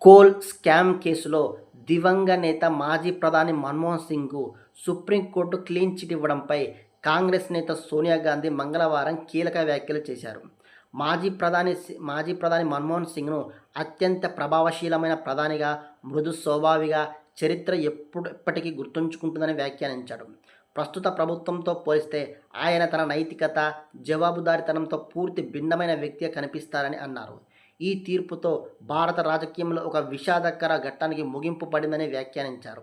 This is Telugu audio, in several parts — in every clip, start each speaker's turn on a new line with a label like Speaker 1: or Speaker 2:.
Speaker 1: కోల్ స్కామ్ కేసులో దివంగత నేత మాజీ ప్రధాని మన్మోహన్ సింగ్కు సుప్రీంకోర్టు క్లీన్ చిట్ ఇవ్వడంపై కాంగ్రెస్ నేత సోనియా గాంధీ మంగళవారం కీలక వ్యాఖ్యలు చేశారు. మాజీ ప్రధాని మన్మోహన్ సింగ్ను అత్యంత ప్రభావశీలమైన ప్రధానిగా, మృదు స్వభావిగా చరిత్ర ఎప్పటికీ గుర్తుంచుకుంటుందని వ్యాఖ్యానించాడు. ప్రస్తుత ప్రభుత్వంతో పోలిస్తే ఆయన తన నైతికత, జవాబుదారీతనంతో పూర్తి భిన్నమైన వ్యక్తిగా కనిపిస్తారని అన్నారు. ఈ తీర్పుతో భారత రాజకీయంలో ఒక విషాదకర ఘట్టానికి ముగింపు పడిందని వ్యాఖ్యానించారు.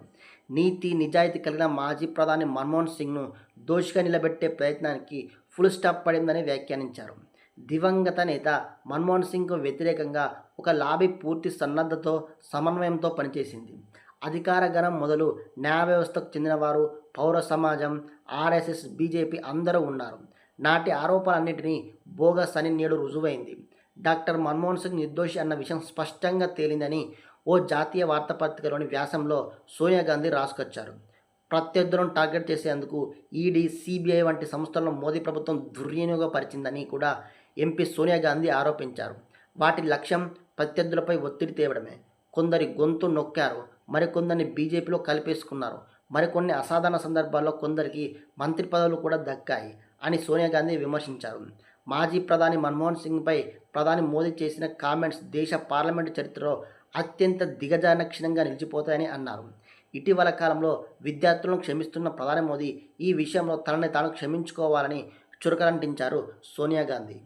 Speaker 1: నీతి, నిజాయితీ కలిగిన మాజీ ప్రధాని మన్మోహన్ సింగ్ను దోషిగా నిలబెట్టే ప్రయత్నానికి ఫుల్ స్టాప్ పడిందని వ్యాఖ్యానించారు. దివంగత నేత మన్మోహన్ సింగ్కు వ్యతిరేకంగా ఒక లాబీ పూర్తి సన్నద్ధతో, సమన్వయంతో పనిచేసింది. అధికార గణం మొదలు న్యాయ వ్యవస్థకు చెందినవారు, పౌర సమాజం, ఆర్ఎస్ఎస్, బీజేపీ అందరూ ఉన్నారు. నాటి ఆరోపణలన్నింటినీ బోగస్ అని నేడు రుజువైంది. డాక్టర్ మన్మోహన్ సింగ్ నిర్దోషి అన్న విషయం స్పష్టంగా తేలిందని ఓ జాతీయ వార్తాపత్రికలోని వ్యాసంలో సోనియా గాంధీ రాసుకొచ్చారు. ప్రత్యర్థులను టార్గెట్ చేసేందుకు ఈడీ, సిబిఐ వంటి సంస్థలను మోదీ ప్రభుత్వం దుర్వినియోగపరిచిందని కూడా ఎంపీ సోనియా గాంధీ ఆరోపించారు. వాటి లక్ష్యం ప్రత్యర్థులపై ఒత్తిడి తేవడమే. కొందరి గొంతు నొక్కారు, మరికొందరిని బీజేపీలో కలిపేసుకున్నారు. మరికొన్ని అసాధారణ సందర్భాల్లో కొందరికి మంత్రి పదవులు కూడా దక్కాయి అని సోనియా గాంధీ విమర్శించారు. మాజీ ప్రధాని మన్మోహన్ సింగ్పై ప్రధాని మోదీ చేసిన కామెంట్స్ దేశ పార్లమెంటు చరిత్రలో అత్యంత దిగజారిన క్షణంగా నిలిచిపోతాయని అన్నారు. ఇటీవల కాలంలో విద్యార్థులను క్షమిస్తున్న ప్రధాని మోదీ ఈ విషయంలో తనని తాను క్షమించుకోవాలని చురకలంటించారు సోనియా గాంధీ.